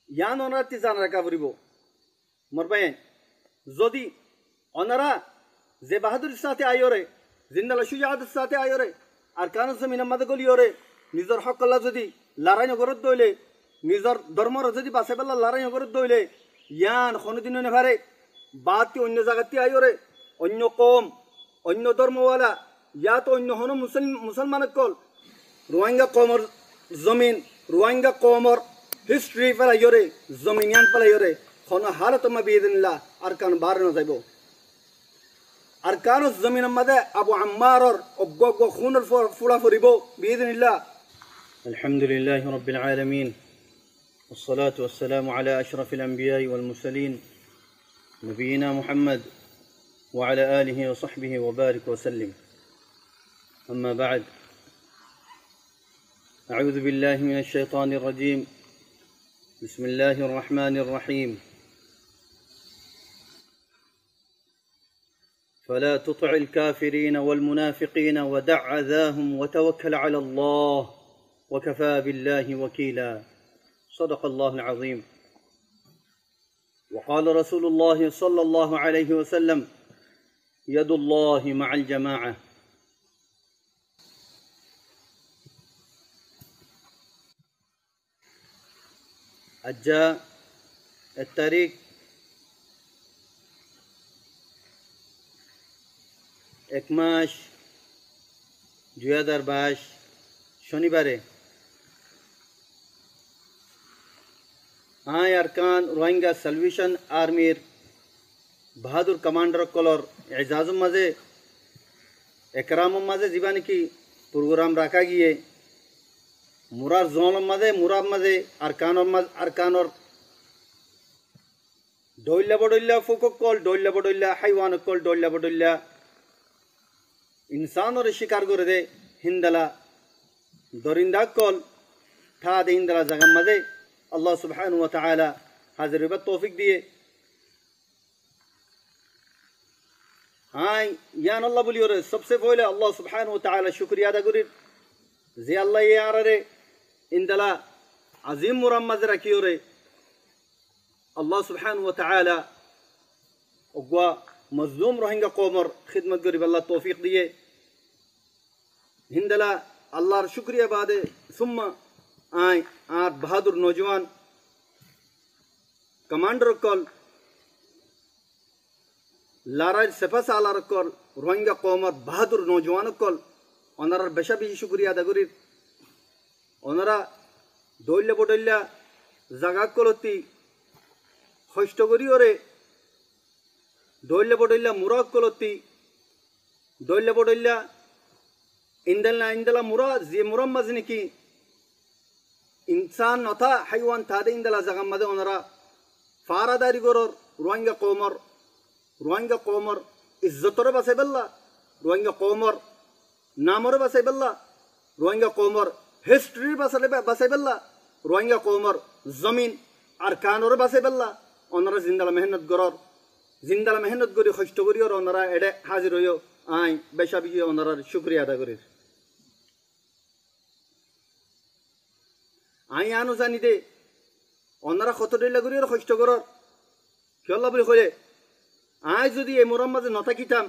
ইয়ান ওনারা তিজান রাখা ফুরিব মোর ভাই যদি ওনারা যে বাহাদুরের সাথে আইরে জিন্দালা সুজাহাতের সাথে আইরে আর কান জমিন আমাদের গলিওরে নিজের হকল্লা যদি লড়াই নগরত দইলে নিজের ধর্মর যদি বাসে বেলা লড়াই নগরত দইলে ইয়ান কোনোদিনও নেভারে বাতি অন্য জায়গাতে আইরে অন্য কম অন্য ধর্মওয়ালা ইয়া তো অন্য হন মুসলমান কল রোহিঙ্গা কমর জমিন রোহিঙ্গা কমর হিস্ট্রি ফেলাইরে জমিনিয়ান ফেলাইরে কোনো হালত বিদিনিল্লাহ আর কান বার ন যাইব আর কান জমিন মাদে আবু আম্মারর অগ্গ খুনের ফুলা ফুরিব বিদিনিল্লাহ আলহামদুলিল্লাহ রাব্বিল আলামিন والصلاة والسلام على أشرف الأنبياء والمرسلين نبينا محمد وعلى آله وصحبه وبارك وسلم أما بعد أعوذ بالله من الشيطان الرجيم بسم الله الرحمن الرحيم فلا تطع الكافرين والمنافقين ودع أذاهم وتوكل على الله وكفى بالله وكيلا صدق الله العظيم وقال رسول الله صلى الله عليه وسلم يد الله مع الجماعة الجاء التاريخ 1 মাস 2022 শনিবারে আই আরকান রোহিঙ্গা সালভেশন আর্মির বাহাদুর কমান্ডার কলর এজাজম মাঝে একরামম মাঝে যা নাকি প্রোগ্রাম রাখা গিয়ে মুরার জোনম মাঝে আরকানর ডইল্লা বডইল্লা ফুকক কল ডইল্লা বডইল্লা হাইওয়ান কল ডইল্লা বডইল্লা ইনসানর শিকার করে দে হিন্দালা দরিন্দা কল ঠা দে হিন্দালা জাগাম মাঝে আল্লাহ সুবহানাহু ওয়া তাআলা হাজির হইবার তৌফিক দিয়ে হাই ইয়ান আল্লাহ বলিও রে সবসে পহলে আল্লাহ সুবহানাহু ওয়া তাআলা শুকরিয়া আদা করি যে আল্লাহ ইয়ারে ইনদালা আজিম মুরাম্মাজ রাখিও রে আল্লাহ সুবহানাহু ওয়া তাআলা ওগা মজলুম রোহিঙ্গা কওমর খিদমত করিব আল্লাহ তৌফিক দিয়ে হিন্দালা আল্লাহর শুকরিয়া বাদে সুম্মা আই আর বাহাদুর নৌজওয়ান কমান্ডার কল লড়াই সেফা সালার কল রোহিঙ্গা কওমর বাহাদুর নৌজওয়ান কল ওনারার বেশা বেশি শুকরিয়া আদা করি ওনারা দইল্লা বডইল্লা জাগা কলতি কষ্ট করি ওরে দইল্লা বডইল্লা মুরাদ কলতি দইল্লা বডইল্লা ইন্দালা মুরা যে মুরাম মাঝে নাকি ইনসান নথা হাইওয়ান তাদে ইন্দালা জাগাম মাঝে ওনারা ফারাদারি গরর রোহিঙ্গা কওমর ইজ্জতরে বাঁচাই বেল্লা রোহিঙ্গা কওমর নামরে বাঁচাই বেল্লা রোহিঙ্গা কওমর হিস্ট্রি বাঁচাই বেল্লা রোহিঙ্গা কওমর জমিন আর কানরে বাঁচাই বেল্লা ওনারা জিন্দালা মেহনত করি কষ্ট করি ওর ওনারা এডে হাজির হইও আই বেশা বেশি ওনারার শুকরিয়া আদা করি আই আনো জানি দে ওনারা কত ডইলা করি ওর কষ্ট করর কেল্লা বলি কইলে আই যদি এই মোরাম মাঝে নথাকিতাম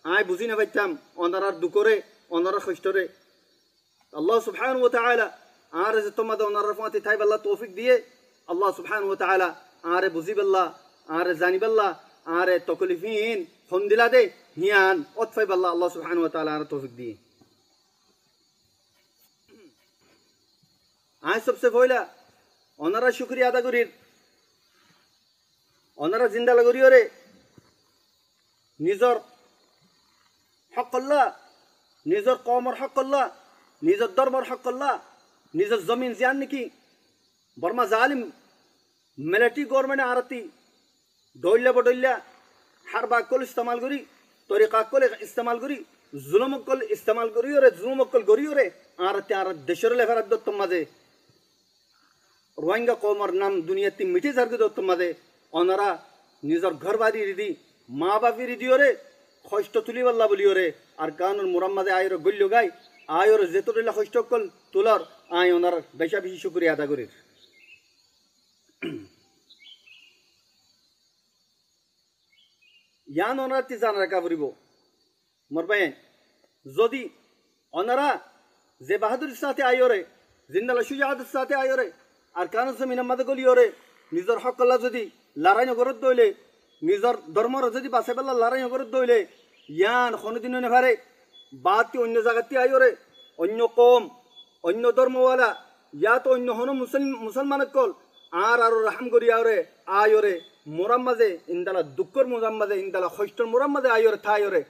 আই বুঝি না পাইতাম ওনারার দুকরে ওনারার কষ্টরে আল্লাহ সুবহানাহু ওয়া তাআলা আর যে তোমাদের ওনারার ফাতে থাই আল্লাহ তৌফিক দিয়ে আল্লাহ সুবহানাহু ওয়া তাআলা আরে বুঝি বেল্লা আরে জানি বেল্লা আরে তকলিফিন ফোন দিলা দে হিয়ান অতফাই বেল্লা আল্লাহ সুবহানাহু ওয়া তাআলা আর তৌফিক দিয়ে আই সবসে পয়লা ওনারা শুকরিয়া আদা করি ওনারা জিন্দা লাগরি ওরে নিজর হক আল্লাহ নিজর কওমর হক আল্লাহ নিজর ধর্মর হক আল্লাহ নিজর জমিন জিয়ান নাকি বর্মা জালিম মিলিটারি গভর্নমেন্ট আরতি দইল্লা বডইল্লা হারবা কল ইস্তেমাল করি তরিকা কল ইস্তেমাল করি জুলুম কল ইস্তেমাল করি ওরে জুলুম কল করি ওরে আরতি আর দেশের লেফার দত্ত মাঝে রোহিঙ্গা কওমর নাম দুনিয়াতে মিঠে জারগে দত্ত মাঝে ওনারা নিজর ঘর বাড়ি রিদি মা বাপি রিদি ওরে কষ্ট তুলি বল্লা বলি ওরে আর কানুন মুরাম্মাদে আয়র গল্য গাই আয়র যেতরিলা কষ্ট কল তোলার আয় ওনার বেশা বেশি শুকরিয়া আদা করি ইয়ান অনারাতি জানা রাখা পড়িব মোর ভাই যদি অনারা যে বাহাদুরের সাথে আইরে জিন্দালা সুজাহাদের সাথে আইরে আর কারণ জমিন আমাদের গলিওরে নিজের হকল্লা যদি লড়াই নগরত দইলে নিজের ধর্মর যদি বাঁচে পেলা লড়াই নগরত দইলে ইয়ান কোনোদিন নেভারে বাদটি অন্য জায়গাতে আইরে অন্য কম অন্য ধর্মওয়ালা ইয়াত অন্য হন মুসলমান কল আর রাহাম করি আয়রে মোরাম মাঝে ইন্দালা দুঃখর মোরাম মাঝে ইন্দালা হষ্টর মোরাম মাঝে আয়রে থায়রে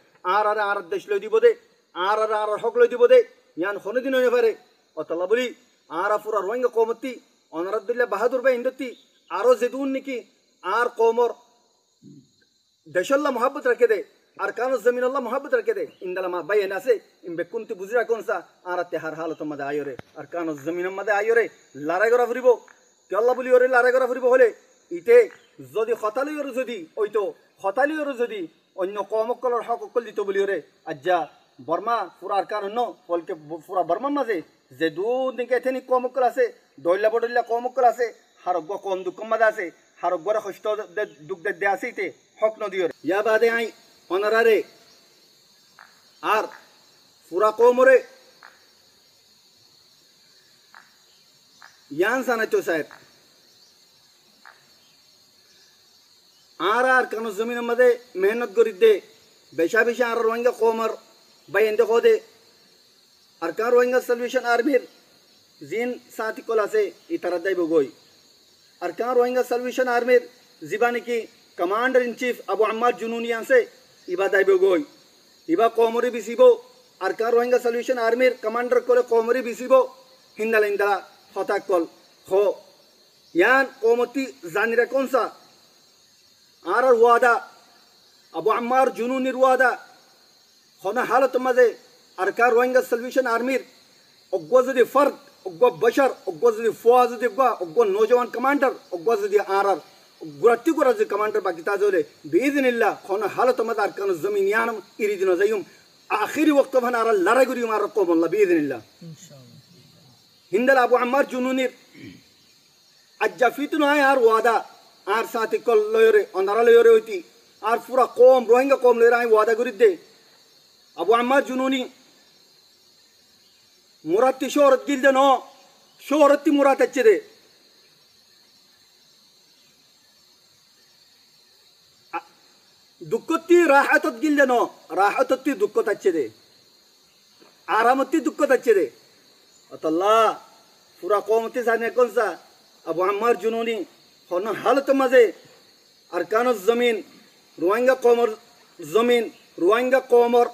আর দেশ লই দিব দে আর হক লই দিব দে ইয়ান কোনোদিন নেভারে অতলা বলি আর পুরা রোহিঙ্গা কমতি অনারদুল্লাহ বাহাদুর ভাই ইন্দতি আরো যেদুন নাকি আর কমর দেশল্লাহ মোহাব্বত রেখে দে আর কানো জমিন আল্লাহ মোহাব্বত রেখে দে ইন্দালা মা ভাই আছে ইমবে কুন্তি বুঝরা কোনসা আর তেহার হালত মধ্যে আয়রে আর কানো জমিনের মধ্যে আয়রে লড়াই করা ফুরিব কে আল্লাহ বলি ওরে লড়াই করা ফুরিব হলে ইতে যদি হতালিওর যদি ওইতো হতালিওর যদি অন্য কমকলর হক অকল দিত বলি ওরে আজ্জা বর্মা পুরা আর কান অন্য ফলকে পুরা বর্মার মাঝে যে দুধ দিকে এথেনি কমকল আছে দইলা বডইলা কমকল আছে হারগ্য কম দুঃখ মাঝে আছে হারগ্যরে হস্ত দুঃখ দে আছে ইতে হক নদীর ইয়া বাদে আই অনারারে আর পুরা কমরে ইয়ান জানাইতো সাহেব আর কানো জমিনের মধ্যে মেহনত করি দে বেশা বেশা আর রোহিঙ্গা কমর বাইন্দে দে আর কান রোহিঙ্গা সলিউশন আর্মির জিন সাথী কল আছে ইতারা যাইব গই আর কান রোহিঙ্গা সলিউশন আর্মির জিবানি কি কমান্ডার ইন চিফ আবু আম্মার জুনুনি আছে ইবা যাইব গই ইবা কমরি বিসিব আর কান রোহিঙ্গা সলিউশন আর্মির কমান্ডার করে কমরি বিসিব হিন্দালা হিন্দালা হতাক কল হো ইয়ান কমতি জানিরা কোনসা আর ওয়াদা আবু আম্মার জুনুনির ওয়াদা হনা হালত মাঝে আর কার রোহিঙ্গা সলিউশন আর্মির অজ্ঞ যদি ফর্দ অজ্ঞ বশর অজ্ঞ যদি ফোয়া যদি অজ্ঞ নৌজওয়ান কমান্ডার অজ্ঞ যদি আর গুরাতি করা যদি কমান্ডার বাকি তাজলে বিইذنিল্লাহ হনা হালত মাঝে আর কান জমিন ইয়ানম ইরিদিন যাইম আখিরি ওয়াক্ত ভান আর লড়াই করিম আর কবল্লাহ বিইذنিল্লাহ ইনশাআল্লাহ হিন্দাল আবু আম্মার জুনুনির আজ্জা ফিতুন হয় আর ওয়াদা আর সাথে কল লয়রে অনারা লয়রে হইতি আর পুরা কম রোহিঙ্গা কম লয়রে আমি ওয়াদা করি দে আবু আম্মার জুনুনি মুরাতি শহরত গিলদে ন শহরতি মুরাত আছে রে দুঃখতি রাহাতত গিলদে ন রাহাততি দুঃখত আছে রে আরামতি দুঃখত আছে রে আল্লাহ পুরা কমতি জানে কোনসা আবু আম্মার জুনুনি হন হালত মাঝে আর কানো জমিন রোহিঙ্গা কমর জমিন রোহিঙ্গা কমর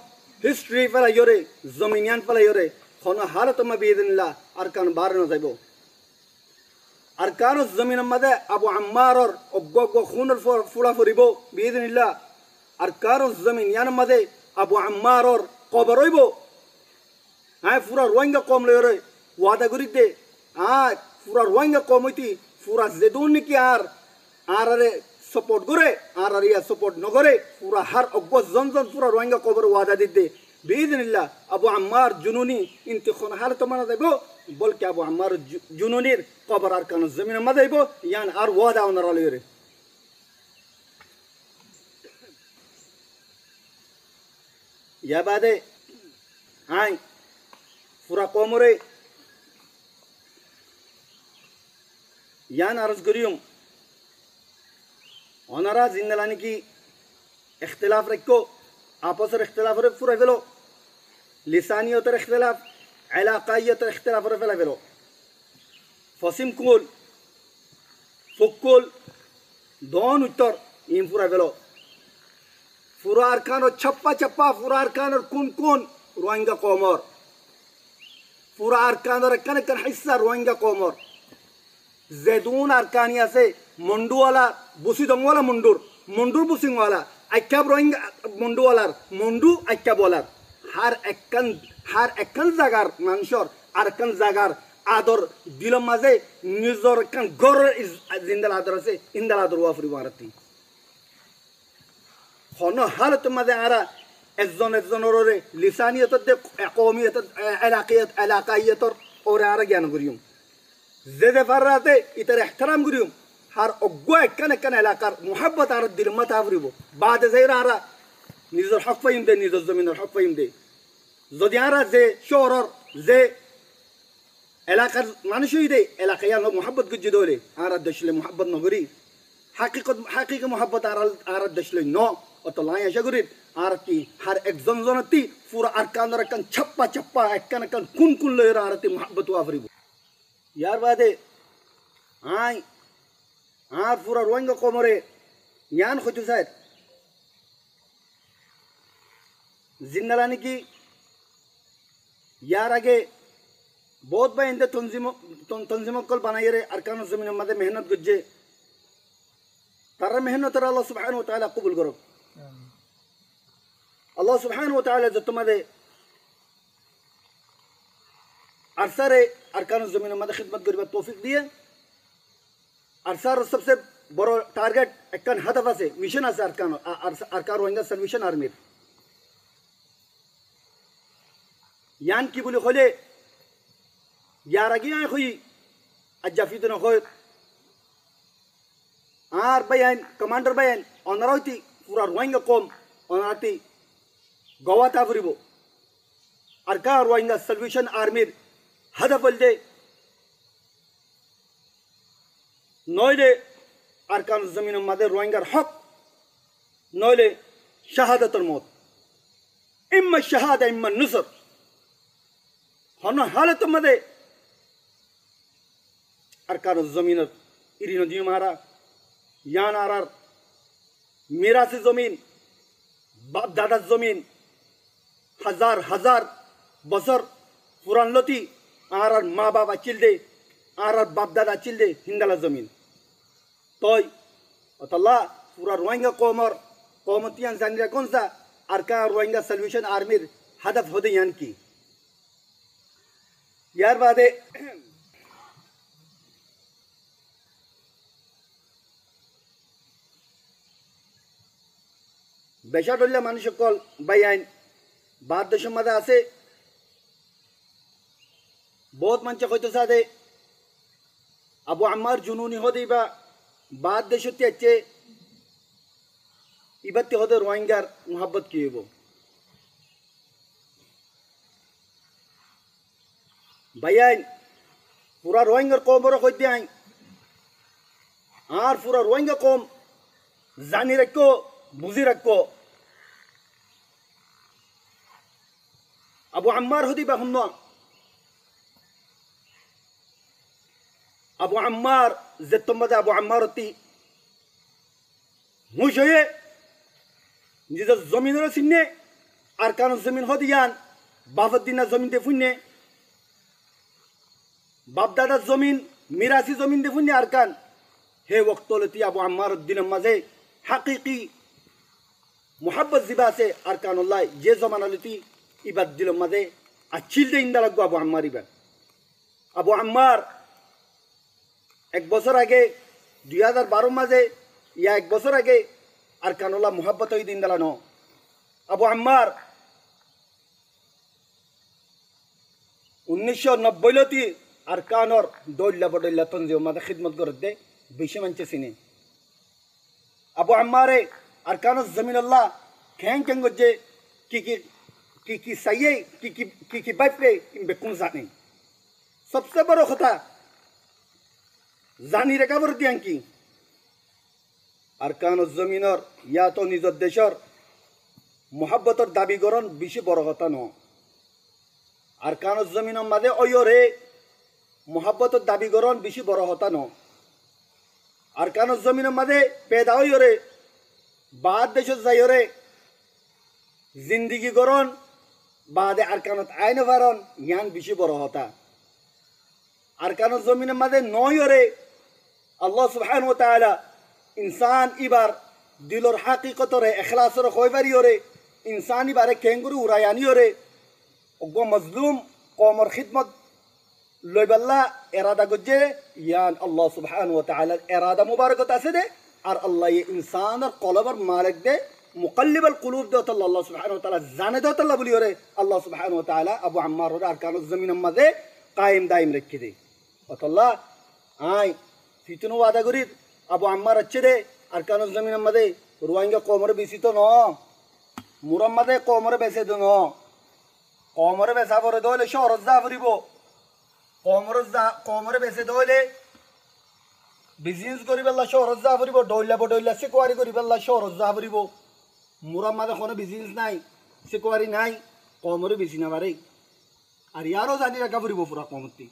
হিস্ট্রি ফেলাই ইয়রে জমিনিয়ান ফেলাই ইয়রে হন হালত মা বিইذنিল্লাহ আর কান বার ন যাইব আর কানো জমিনের মাঝে আবু আম্মারর অজ্ঞ খুনের ফুলা ফুরিব বিইذنিল্লাহ আর কানো জমিনিয়ান মাঝে আবু আম্মারর কবর হইব হ্যাঁ পুরা রোহিঙ্গা কম লয়রে ওয়াদা করি দে হ্যাঁ পুরা রোহিঙ্গা কম হইতি পুরা যেদুন নাকি আর সাপোর্ট করে আর ইয়া সাপোর্ট নকরে পুরা হার অজ্ঞ জন পুরা রোহিঙ্গা কবর ওয়াদা দিতে বিইذنিল্লাহ আবু আম্মার জুনুনি ইন্তিখন হালত মানা যাইব বলকে আবু আম্মার জুনুনির কবর আর কান জমিন মা যাইব ইয়ান আর ওয়াদা ওনারা লইরে ইয়া বাদে আই পুরা কমরে यान अर्ज करियों ओनारा जिंदलानी की इख्तिलाफ रखो आपस में इख्तिलाफ रख पूरा फेलो लिसानियत इख्तिलाफ इलाकायत इख्तिलाफ रख फेलो फसिम कुल फुकुल दोन उत्तर इन पूरा फेलो पूरा अरकान और छप्पा छप्पा पूरा अरकान और कुन रोहिंगा कौमर पूरा अरकान और कन हिस्सा रोहिंगा कौमर जेदून अरकानी से मुंडू वाला बुसी दंगवाला मुंडूर बुसिंग वाला अक्याब रोहिंगा मुंडू वाला मुंडू अक्याब वाला हर एकन जागार मानसर अरकन जागार आदर दिलम माजे निजर कन गोर जिंदल आदर से इंदल आदर वाफरी मारती हनो हालत माजे आरा एजन ओरे लिसानियत दे कौमियत इलाकायत और आरा ज्ञान करियो जेदे फर्राते इतर एहतराम करियो হার অজ্ঞ একখান এলাকার মোহাব্বত আর দিল মাথা ফুরিব বাদে যাইরা আরা নিজের হক পাইম দে নিজের জমিনের হক পাইম দে যদি আরা যে শহরের যে এলাকার মানুষই দে এলাকায় মোহাব্বত গুজি দৌলে আর দেশলে মোহাব্বত নগরী হাকিক মোহাব্বত আর দেশলে ন অত লাই আশা করি আর কি হার একজন জনতি পুরো আর কানের একখান ছাপ্পা একখান কুন লয়ের আরতি মোহাব্বত আফরিব ইয়ার বাদে আই আর পুরা রোহিঙ্গা কোমরে ইয়ান হইতে চায় জিন্দালা নাকি ইয়ার আগে বহুত ভাই ইন্দে তনজিমকল বানাইরে আরকানুল জমিনের মাঝে মেহনত করছে তারা মেহনতের আল্লাহ সুবহানাহু ওয়া তাআলা কবুল করুক আল্লাহ সুবহানাহু ওয়া তাআলা যত মাঝে আরসারে আরকানুল জমিনের মাঝে খিদমত করবার তৌফিক দিয়ে আরসার সবচেয়ে বড় টার্গেট একখান হাদাফ আছে মিশন আছে আরকান রোহিঙ্গা সালভেশন আর্মির ইয়ান কি বলে হলে ইয়ার আগে হই আজাফিত নয় আর বাইন কমান্ডার বাইন অনারাইতি পুরা রোহিঙ্গা কম অনারাতি গোয়াতা ফুরিব আরকান রোহিঙ্গা সালভেশন আর্মির হাদাফ বলতে নইলে আরকান জমিনের মাঝে রোহিঙ্গার হক নইলে শাহাদাতের মত ইম্মা শাহাদা ইম্মা নুসর হন হালত মাঝে আরকান জমিনের ইরিনো দিয়ে মারা ইয়ান আর মিরাসি জমিন বাপ দাদার জমিন হাজার বছর পুরানলতি আর মা বাবা চিলদে আর বাপ দাদা চিলদে হিন্দালা জমিন তই অতল্লা পুরা রোহিঙ্গা কমতিয়ান জানিরা কোনসা আরকান রোহিঙ্গা সালভেশন আর্মির হাদাফ হদে ইয়ান কি ইয়ার বাদে বেশাডল্লা মানুষ সকল বাইন বাদ দেশের মাঝে আছে বহুত মানুষ হয়তো সাথে আবু আম্মার জুনুনি হদেই বা বাদ দেশতে আছে ইবাতে হদে রোহিঙ্গার মোহাব্বত কি হইব বাইন পুরা রোহিঙ্গার কমর হইতে আইন আর পুরা রোহিঙ্গা কম জানি রাখো বুঝি রাখো আবু আম্মার হদি বা হুন্ন আবু আম্মার যে তোমাদের আবু আম্মার হতি হুশ হয়ে নিজের জমিনের চিহ্নে আর কারণ জমিন হদিয়ান বাফদ্দিনার জমিন দে ফুন্নে বাপদাদার জমিন মিরাসি জমিন দে ফুন্নে আর কান হে ওক্তলতি আবু আম্মার উদ্দিনের মাঝে হাকিকি মোহাব্বত জিবা আছে আর কানুল্লাহ যে জমানালতি ইবাদ দিলের মাঝে আচ্ছিল দে ইন্দা লাগবো আবু আম্মার ইবাদ আবু আম্মার এক বছর আগে 2012 মাঝে ইয়া এক বছর আগে আর কানুল্লাহ মোহাব্বত হই দিন দালানো আবু আম্মার 1990 লতি আর কানর দৌল্লা বডল্লা তঞ্জিও মাঝে খিদমত করে দে বেশি মানছে চিনি আবু আম্মারে আর কানর জমিন আল্লাহ খ্যাং গজ্জে কি সাইয়ে কি বাইপে বেকুম জানি সবচেয়ে বড় কথা জানি রেখা বর দিয়ান কি আর কানর জমিনর ইয়া তো নিজের দেশর মোহাব্বতর দাবি করন বেশি বড় কথা ন আর কানর জমিনের মাঝে অয়রে মোহাব্বতর দাবি করন বেশি বড় কথা ন আর কানর জমিনের মাঝে পেদা হইরে বাদ দেশত যাইরে জিন্দিগি করন বাদে আর কানত আইন পারন ইয়ান বেশি বড় কথা আর কানর জমিনের মাঝে নয়রে আল্লাহ সুবহানাহু ওয়া তাআলা ইনসান ইবার দিলর হাকিকতরে ইখলাসর কইবারিয়রে ইনসান ইবারে কেঙ্গুরু উরায়ানিয়রে অগ মজলুম কমর খিদমত লইবাল্লা এরাদা গজ্জে ইয়ান আল্লাহ সুবহানাহু ওয়া তাআলার এরাদা মুবারকত আছে দে আর আল্লাহ ইনসানের কলবর মালিক দে মুকাল্লিবুল কুলুব দে আল্লাহ সুবহানাহু ওয়া তাআলা জানে দে আল্লাহ বলিয়রে আল্লাহ সুবহানাহু ওয়া তাআলা আবু আম্মার আর কানুজ জমিনের মাঝে কায়েম দাইম রেখে দে আল্লাহ আই ফিতনো ওয়াদা করি আবু আম্মার হচ্ছে দে আর কান জমিন আমাদের রোহিঙ্গা কোমরে বেশি তো ন মুরাম্মাদে কোমরে বেছে তো ন কোমরে বেচা পরে দলে শহরত যা ফুরিব কোমরে বেছে দলে বিজনেস করি পেলা শহরত যা ফুরিব ডইলা সেকুয়ারি করি পেলা শহরত যা ফুরিব মুরাম্মাদে কোনো বিজনেস নাই সেকুয়ারি নাই কোমরে বেশি না পারে আর ইয়ারও জানি রাখা ফুরিব পুরা কমতি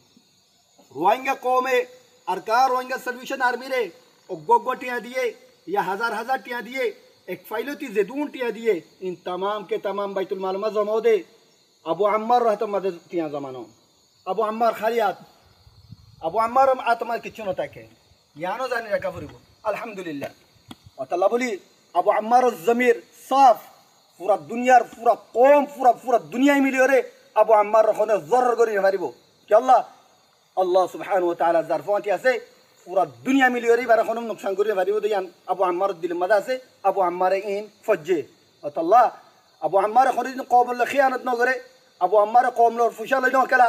রোহিঙ্গা কমে আর কার রোহিঙ্গা সালভেশন আর্মি রে অজ্ঞ টিয়া দিয়ে या हजार टिया दिए एक फाइलोती जेदून टिया दिए इन तमाम के तमाम बैतुल मालूमा जमा दे अबू अम्मार रहता मदद टिया जमानो अबू अम्मार खालियात अबू अम्मार आत्मा किचन होता के यानो जाने रखा फरिबो अल्हम्दुलिल्लाह अल्लाह बोली अबू अम्मार जमीर साफ पूरा पूरा दुनिया मिली रे अबू अम्मार रखने जरूर करी फरिबो कि अल्लाह सुब्हानाहु व तआला जरफाती আছে पूरा दुनिया मिलियरी बारा खनम नुकसान करी भारी होते यान अबू अम्मार दिल मदा से अबू अम्मार इन फज्जे अल्लाह अबू अम्मार खरीद कौम ल खियानत न करे अबू अम्मार कौम ल फुशाल न कला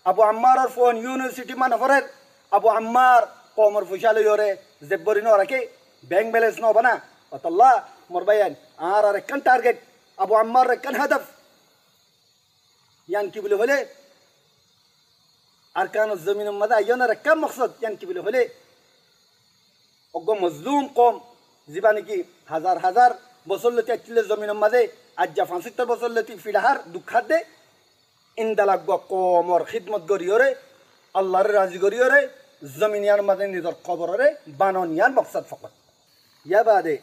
अबू अम्मार फोन यूनिवर्सिटी मा नफरत अबू अम्मार कौम ल फुशाल योरे जब्बरी न रखे बैंक बैलेंस न बना अल्लाह मोर बयान आर कन टारगेट अबू अम्मार कन हदफ यान की बोले होले अरकान ज़मीन मदा योना रकम मकसद यानी कि बोले होले अगो मजलूम कौम जीवानी की हजार बसोल लेती अचिले ज़मीन मदे आज जाफान सिक्तर बसोल लेती फिलहाल दुखा दे इन दलागो कौम और खिदमत करियो रे अल्लाह रे राजी करियो रे ज़मीन यान मदे निदर खबर रे बानोन यान मकसद फकत या बादे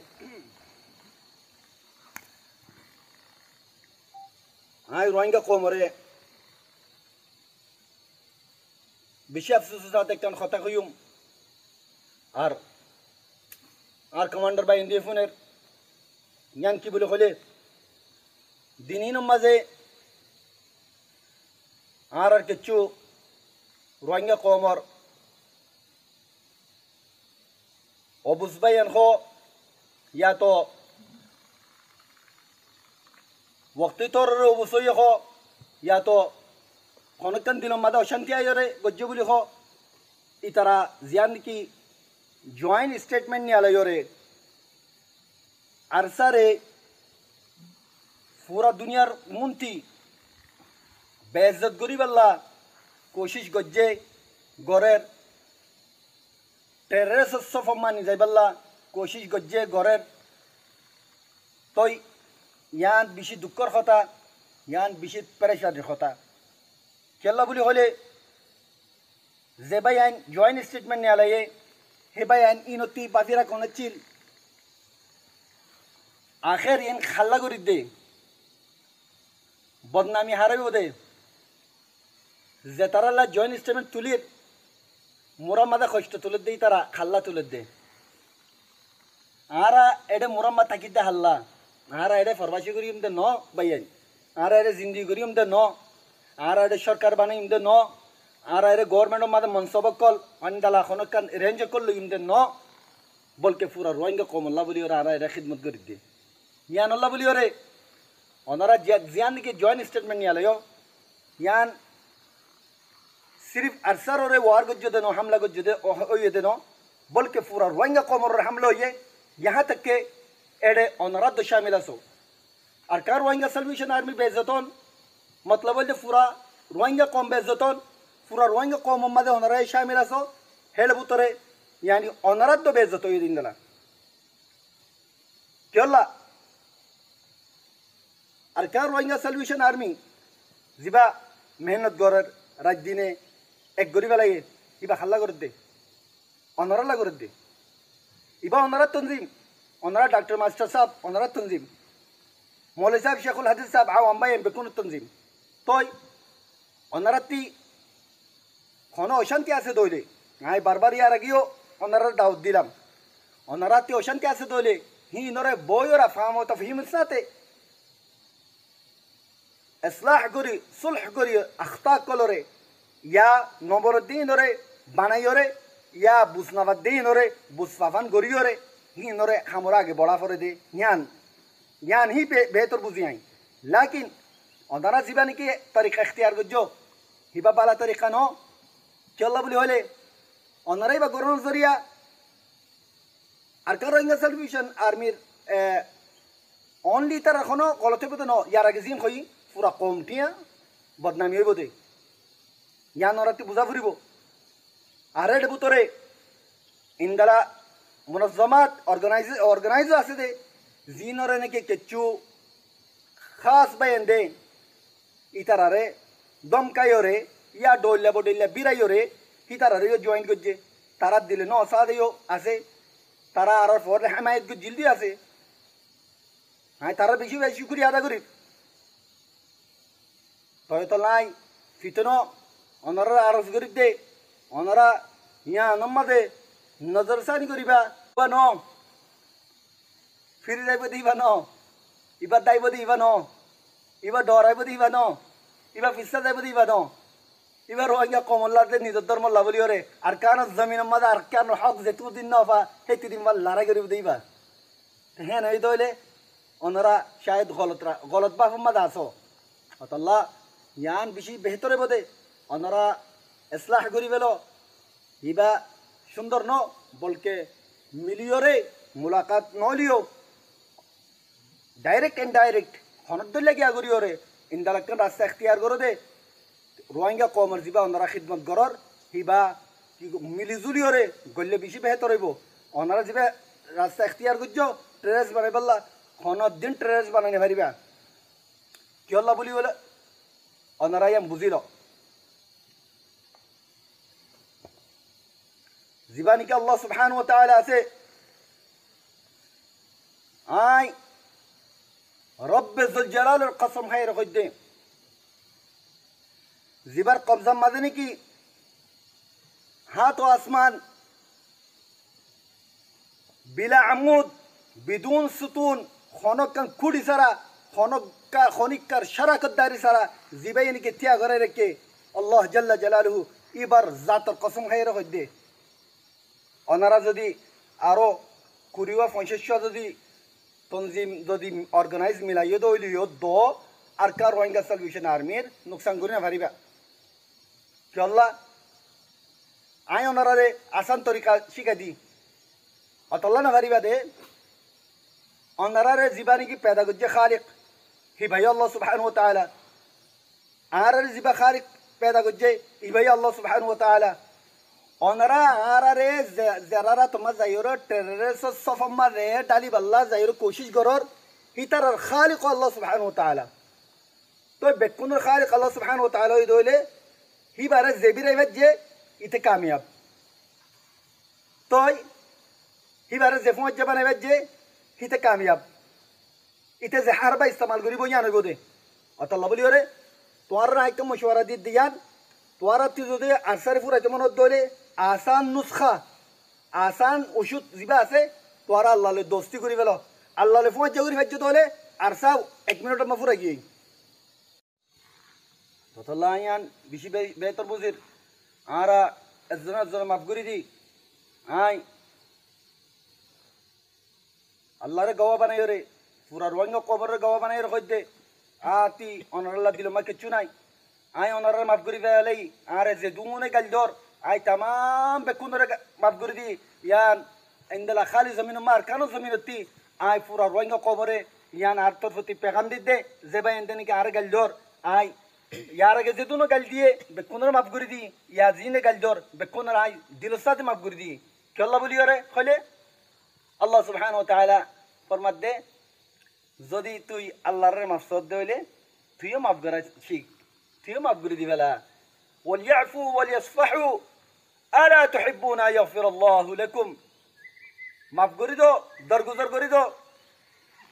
हाँ रोहिंगा कौम रे বেশি আফসোসের সাথে একটা কথা কইম আর কমান্ডার বাই ইন্ডিয়া ফোনের জ্ঞান কি বলে হলে দিনই নমাজে আর কিছু রোহিঙ্গা কমর অবুজবাইন হো ইয়া তো ওয়াক্তি তোর অবশ্যই হো ইয়া তো खनकन दिनों मादा अशांति आयो रे गज्जो बोली हो इतरा जियान की जॉइंट स्टेटमेंट नहीं आला रे अरसा रे पूरा दुनियार मुंती बेइज्जत गरी बल्ला कोशिश गज्जे गोरेर टेररिस्ट सफमान जाय बल्ला कोशिश गज्जे गोरेर तो यान बिशी दुक्कर होता यान बिशी परेशान होता केल्ला बोली होले जे बयान जॉइंट स्टेटमेंट ने आला ये हे बयान इनोती बाजिरा कोन चिल आखिर इन खाल्ला करी दे बदनामी हाराबो दे जे ताराला जॉइंट स्टेटमेंट तुलिर मुराम्मादा कष्ट तुले दे तारा खाल्ला तुले दे आरा एडे मुराम्मा ताकिदे हल्ला आरा एडे फरमाशी करियम दे न बयान आरा एडे जिंदगी करियम दे न आरा सरकार बाने इमदे न आरा गवर्नमेंट मादे मनसब कल अंदाला खनकान रेंज कल इमदे न बल्कि पूरा रोहिंगा कौम अल्लाह बोली आरा खिदमत कर दे यान अल्लाह बोली रे ओनारा जियान के जॉइंट स्टेटमेंट नहीं आलो यान सिर्फ अरसर और वार गज्जो देनो हमला गज्जो दे ओये देनो बल्कि पूरा रोहिंगा कौम और हमला होये यहाँ तक के एडे ओनारा दो शामिल सो अरकार रोहिंगा सल्वेशन आर्मी बेइज्जतोन मतलब है पूरा रोहिंगा कौम बेइज्जतोन पूरा रोहिंगा कौम मदे ओनरा शामिल आसो हेलबुतरे यानी ओनरा तो बेइज्जत होई दिनला केला अरकार रोहिंगा सल्वेशन आर्मी जिबा मेहनत गरर रात दिने एक गरीब लागे इबा हल्ला कर दे ओनरा ला कर दे इबा ओनरा तंजीम ओनरा डॉक्टर मास्टर साहब ओनरा तंजीम मौलवी साहब शेखुल हदीस साहब आओ अम्बाई बेकुन तंजीम तोय ओनाराती खनो अशांति आसे दोले हाय बारबार यार गियो ओनारा दाऊद दिलाम ओनाराती अशांति आसे दोले ही नरे बोयोरा फाम तो फहिम सनाते इस्लाह करी सुलह करी अख्ता कलोरे या नबरुद्दीन रे बानायोरे या बुसनावद्दीन रे बुसफाफान गरियोरे ही नरे हमरा आगे बड़ा फरे दे ज्ञान ही बेहतर बुझी आई लेकिन ओनारा जीवानी की तरीका इख्तियार गज्जो हिबा बाला तरीका नो चल्ला बोली होले ओनारा हिबा गरन जरिया আর কার রোহিঙ্গা সালভেশন আর্মির অনলি তার এখনো গলতে বোধ ন ইয়ার আগে জিন হই পুরা কমটিয়া বদনামি হইব দে ইয়ান ওরাতে বুঝা ফুরিব আর এর ভিতরে ইন্দালা মুনজ্জমাত অর্গানাইজ আছে দে জিনরে নাকি কেচু খাস বায়ান দে ইতারারে দমকাইরে ইয়া ডইলা বডইলা বিরাইরে হিতারারে জয়েন করছে তারা দিলে ন সাদেও আছে তারা আর ফর হামায়ত গো জিলদি আছে হ্যাঁ তারা বেশি বেশি শুকরিয়া আদা করি তো নাই ফিতনো অনারা আরজ করি দে অনারা ইয়া নম্মাদে নজরসানি করিবা বা ন ফিরে যাইব দিবা ন ইবার দাইব দিবা ন ইবার ডরাইব দিবা ন ইবার ফিসা যাইব দিবা ন এবার রোহিঙ্গা কমল্লাতে নিজের ধর্ম লাভলি ওরে আর কেন জমিনের মাঝে আর কেন হক যেটু দিন না হবা সেই দিন বা লড়াই করিব দিবা হ্যাঁ নই দইলে ওনারা শায়দ গলত বাফ মাঝে আসো অতল্লা ইয়ান বেশি বেহতরে বোধে ওনারা ইসলাহ করি বেলো ইবা সুন্দর ন বলকে মিলিওরে মুলাকাত নলিও ডাইরেক্ট ইনডাইরেক্ট হনদ দইলে গিয়া করিওরে ইন্দালাক্কান রাস্তা এখতিয়ার করো দে রোহিঙ্গা কমর যা ওনারা খিদমত গড়র হিবা কি মিলিজুলি ওরে গলে বেশি বেহতর হইব ওনারা যা রাস্তা এখতিয়ার করছ ট্রেস বানাই পারলা দিন ট্রেস বানাই পারিবা কি হল্লা বলি বলে ওনারা ইয়াম বুঝিল জীবানিকে আল্লাহ সুবহানাহু ওয়া তাআলা আছে আই রব্বে যুল জালালের কসম খাই রেখে দে জিবার কবজা মাঝে নাকি হাত ও আসমান বিলা আমুদ বিদুন সুতুন খনকান খুড়ি সারা খনিকার শারাকতদারি সারা জিবাই নাকি ত্যাগ করে রেখে আল্লাহ জাল্লা জালালুহু এবার জাতর কসম খাই রেখে দে ওনারা যদি আরো 20-25 যদি তনজিম যদি অর্গানাইজ মিলাইয়ে দইলিও দ আর কার রোহিঙ্গা সালভেশন আর্মির নুকসান করে না পারিবা কি আল্লাহ আয় ওনারে আসান তরিকা শিখা দি অতল্লা না পারিবা দে ওনারে জীবানি কি পেদা করছে খালিক হি ভাই আল্লাহ সুবহানাহু ওয়া তাআলা আর জিবা খালিক পেদা করছে ই ভাই আল্লাহ সুবহানাহু ওয়া তাআলা ওনারা আরে যারা তোমার যাইর টেররিস্ট সফম্মা রে তালিব আল্লাহ যাইর কোশিশ করর হিতার খালিক আল্লাহ সুবহানাহু ওয়া তাআলা তো বেকুনের খালিক আল্লাহ সুবহানাহু ওয়া তাআলা দইলে হি বারে জেবিরে যে ইতে কামিয়াব তোই হি বারে যে ফৌজ জবানে যে হিতে কামিয়াব ইতে যে হারবা ইস্তেমাল করিব জানো গদে অতল্লা বলি ওরে তোর রাইকে মশওয়ারা দি দিয়ান তোরা তুই যদি আরসারে ফুরাইতে মন দইলে আসান নুসখা আসান ওষুধ জিবা আছে তোরা আল্লাহলে দোস্তি করি ফেল আল্লাহলে ফৌজ করি ফেলছে তোলে আরসা 1 মিনিটের মা ফুরাই গিয়ে অতল্লা ইয়ান বেশি বেহতর বুঝির আরা একজনের মাফ করে দি আই আল্লাহরে গওয়া বানাই রে পুরা রোহিঙ্গা কবরের গওয়া বানাই রেখে দে আতি অনারাল্লাহ দিল মা কিচ্ছু নাই আই অনারার মাফ করে ফেলাই আরে যে দুমনে গাল ধর আই তামাম বেকুনরে মাফ করে দি ইয়ান ইন্দালা খালি জমিন মার কানো জমিনতি আই পুরা রোহিঙ্গা কবরে ইয়ান আর তোর প্রতি পেগাম দি দে যে ভাই এনতে আর গাল ধর আই यार आगे जे दोनों गल दिए बेकुनर माफ कर दी या जीने गल दौर बेकुनर आई दिल साथ माफ कर दी क्या अल्लाह बोलियो रे खले अल्लाह सुब्हानाहु व ताआला फरमात दे যদি তুই আল্লাহর মাফসদ দইলে তুইও মাফ করা শিখ তুইও মাফ করে দিবেলা ওয়ালিয়াফু ওয়ালিয়াসফাহু আলা তুহিব্বুনা ইয়াগফিরাল্লাহু লাকুম মাফ করে দো দরগুজর করে দো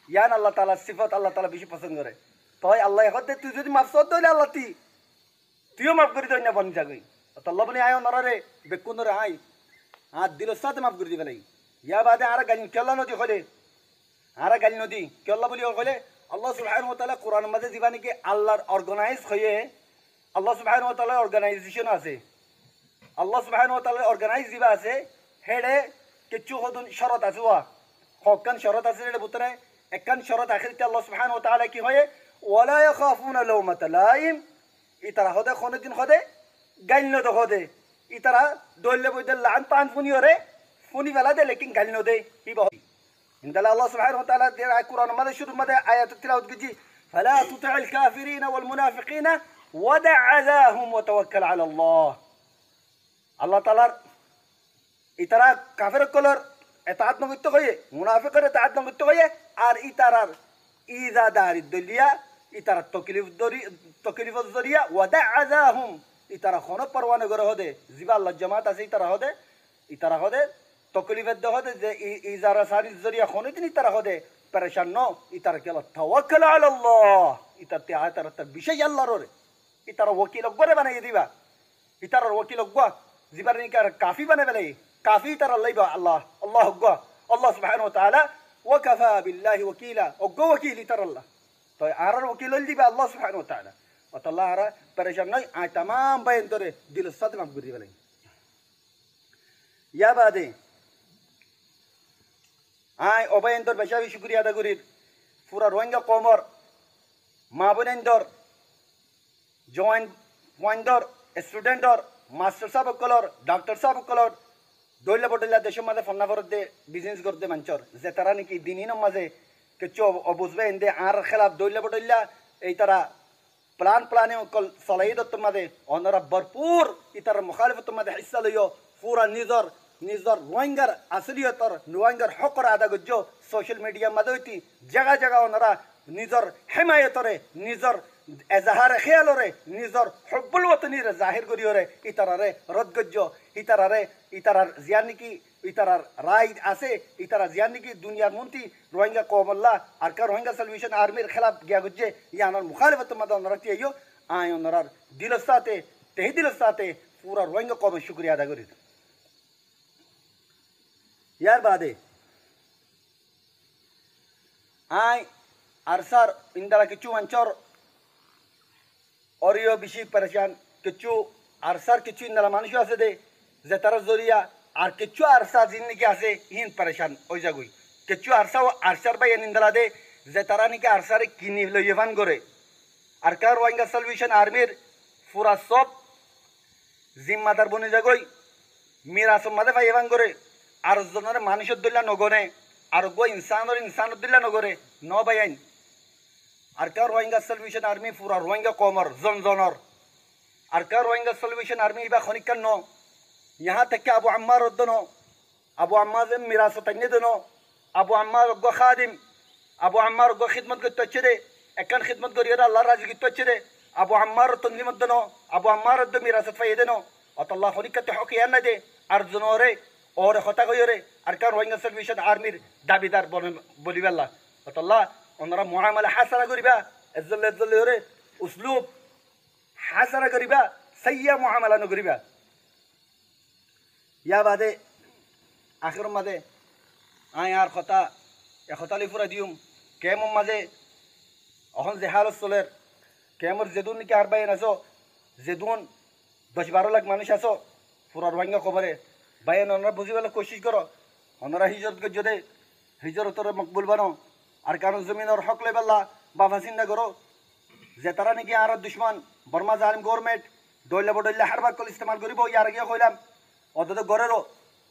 ইয়ান আল্লাহ তাআলা সিফাত আল্লাহ তাআলা বেশি পছন্দ করে তাই আল্লাহ হতে তুই যদি মাফসদ দইলে আল্লাহ তুইও মাফ করে দই না বনি যাগই আল্লাহ বনি আয় নররে বেকুনরে আই আর দিল সাথে মাফ করে দিবেলাই ইয়া বাদে আর গালি কেলা নদী হলে আর গালি নদী কেলা বলি হলে আল্লাহ সুবহানাহু ওয়া তাআলা কোরআন মাঝে দিবানি কি আল্লাহর অর্গানাইজ হয়ে আল্লাহ সুবহানাহু ওয়া তাআলার অর্গানাইজেশন আছে আল্লাহ সুবহানাহু ওয়া তাআলার অর্গানাইজ দিবা আছে হেডে কিছু হদুন শরত আছে ওয়া হকান শরত আছে এর ভিতরে একখান শরত আখিরতে আল্লাহ সুবহানাহু ওয়া তাআলা কি হয় ওয়ালা ইয়াখাফুনা লাওমাতা লাইম ইতারা হদে কোনদিন হদে গাইল নদে হদে ইতারা দইলে বইদে লান পান ফুনি ওরে ফুনি বেলা দে লেকিন গালি নো দে হি বহুত ইনদাল্লাহ আল্লাহ সুবহানাহু ওয়া তাআলা দে কুরআন মাদে শুরু মাদে আয়াত তিলাওয়াত গজি ফালা তুতি'ল কাফিরিন ওয়াল মুনাফিকিন ওয়াদা আযাহুম ওয়া তাওয়াক্কাল আলা আল্লাহ আল্লাহ তাআলার ইতারা কাফের কলর এতাআত নগত্য কয়ে মুনাফিকের এতাআত নগত্য কয়ে আর ইতারার ইজাদারি দলিয়া ইতারা তকলিফ জরিয়া ওয়াদা আযাহুম ইতারা খন পরওয়ানা করে হদে জিবা আল্লাহ জামাত আছে ইতারা হদে তকলিফের দে হদে যে ইজারা সারি জরিয়া খন দিন ইতারা হদে পরেশান ন ইতারা কেলা তাওয়াক্কাল আলা আল্লাহ ইতাতে আতারা তার বিষয় আল্লাহর রে ইতারা ওকিল গরে বানাই দিবা ইতারার ওকিল গwa জিবার নিকার কাফি বানাই বেলাই কাফি ইতারা লাইবা আল্লাহ আল্লাহ গwa আল্লাহ সুবহানাহু ওয়া তাআলা ওয়াকাফা বিল্লাহি ওয়াকিলা ওগো ওকিল ইতারা আল্লাহ তো আরার ওকিল দিবা আল্লাহ সুবহানাহু ওয়া তাআলা অতল্লাহ আরা পরেশান নয় আয় तमाम বাইন তোরে দিল সাথে মাফ করে দিবেন ইয়া বাদে আয় অবায়ন তোর বেশি শুকরিয়া আদা করির পুরা রোহিঙ্গা কমর মা বোনেন্দর জয়েন্ট পয়েন্টর স্টুডেন্টর মাস্টার সাহেব কলর ডাক্তার সাহেব কলর দৈলা বটলা দেশের মাঝে ফন্না ফরত দে বিজনেস করতে মাঞ্চর যে তারা নাকি দিনই মাঝে কিছু অবুঝবে এন্দে আর খেলাফ দৈলা বটলা এই তারা প্লানে চলাই দত্তর মাঝে অনারা ভরপুর ইতার মুখালিফতর মাঝে হিস্সা লইও পুরা নিজর রোহিঙ্গার আসলিয়তর রোহিঙ্গার হকর আদা গজ্জ সোশ্যাল মিডিয়ার মাঝে হইতি জায়গা ওনারা নিজর হেমায়তরে নিজর এজাহারে খেয়ালরে নিজর হব্বুল ওতনিরে জাহির করিওরে ইতারারে রদ গজ্জ ইতারার জিয়ার নাকি ইতারার রায় আছে ইতারা জিয়ার নাকি দুনিয়ার মন্ত্রী রোহিঙ্গা কমল্লা আর কা রোহিঙ্গা সলিউশন আর্মির খেলাফ গিয়া গজ্জে ইয়ানোর মুখালিফত মাদা ওনারা টিয়াইও আয় ওনারার দিলের সাথে পুরা রোহিঙ্গা কমের শুক্রিয়া আদা করি ইয়ার বাদে আয় আর স্যার ইন্দারা কিছু অঞ্চল অরিও বেশি পরেশান কিছু আর স্যার কিছু ইন্দারা মানুষ আছে দে যে তারা জরিয়া আর কিছু আরসা জিন্দিগি আছে ইন পরেশান ওই জাগুই কিছু আরসার ভাই ইন্দারা দে যে তারা নাকি আরসারে কিনি লইয়ান করে আর কার রোহিঙ্গা সলিউশন আর্মির পুরা সব জিম্মাদার বনে জাগই মিরাসম মাদে ভাইয়ান করে আর জনের মানুষের দিল্লা নগরে আর গো ইনসানের দিল্লা নগরে ন বাইন আর কার রোহিঙ্গা সলিউশন আর্মি পুরা রোহিঙ্গা কমর জনজনর আর কার রোহিঙ্গা সলিউশন আর্মি বা খনিকান ন यहाँ तक कि अबू अम्मार उद्दनो अबू अम्मार मिरासत अन्यदनो अबू अम्मार गो खादिम अबू अम्मार गो खिदमत गत्तो चरे एकन खिदमत गरियरा अल्लाह राजी गत्तो चरे अबू अम्मार तंजीमत दनो अबू अम्मार उद्द मिरासत फायदेनो अतल्लाह खनिकत हकियान नदे अर्जुनोरे और खता गयोरे अरकान रोहिंगा सल्वेशन आर्मीर दाबीदार बलिबाल्ला अतल्लाह ओनरा मुआमला हासना करिबा इज्जत होरे उसलूब हासना करिबा सय्या मुआमला न करिबा या बादे आखिर मादे आय आर खता लिफुरा दियुम केम मादे अहन जेहाल सोलेर केमर जेदुन निके आर बायन आसो जेदुन 10-12 लाख मानुष आसो पुरा रोहिंगा खबरे बायन ओनरा बुझिबाला कोशिश करो ओनरा हिजरत गजदे हिजरतर मकबूल बनो আর কারণ জমিনের হক লেবাল্লা বাবা চিন্তা করো যে তারা নাকি আর দুশ্মন বর্মা জালিম গভর্নমেন্ট দইলা বডইলা হারবাক কল ইস্তেমাল করিব ইয়ার আগে কইলাম অদতে গরেরও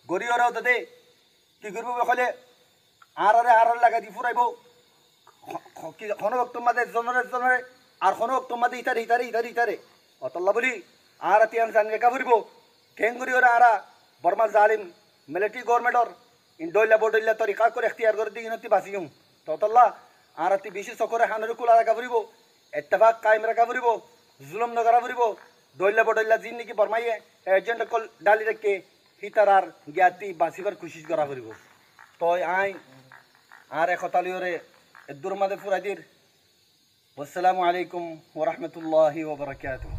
গরিয়রে অদতে কি করব বলে আর লাগা দি ফুরাইব কোন বক্ত মাদে জনরে আর কোন বক্ত মাদে ইতারে অতল্লা বলি আর তিয়ান জানকে কাবরিব কেন গরিয়রে আরা বর্মা জালিম মিলিটারি গভর্নমেন্টর ইন দইলা বডইলা তরিকা করে ইখতিয়ার করে দিনতি বাসিয়ুম ততল্লা আর অতি বেশি সকরে হানরে কুলা রাখা পড়িব ইত্তেফাক কায়েম রাখা পড়িব জুলুম নগরা পড়িব দইলা বডইলা জিন্দিগি বরমাইয়ে এজেন্ট কল ডালি রেখে হিতারার জ্ঞাতি বাঁচিবার কোশিশ করা পড়িব তই আই আর একতালিওরে এদুর মাদে ফুরাদির আসসালামু আলাইকুম ওয়া রাহমাতুল্লাহি ওয়া বারাকাতুহু।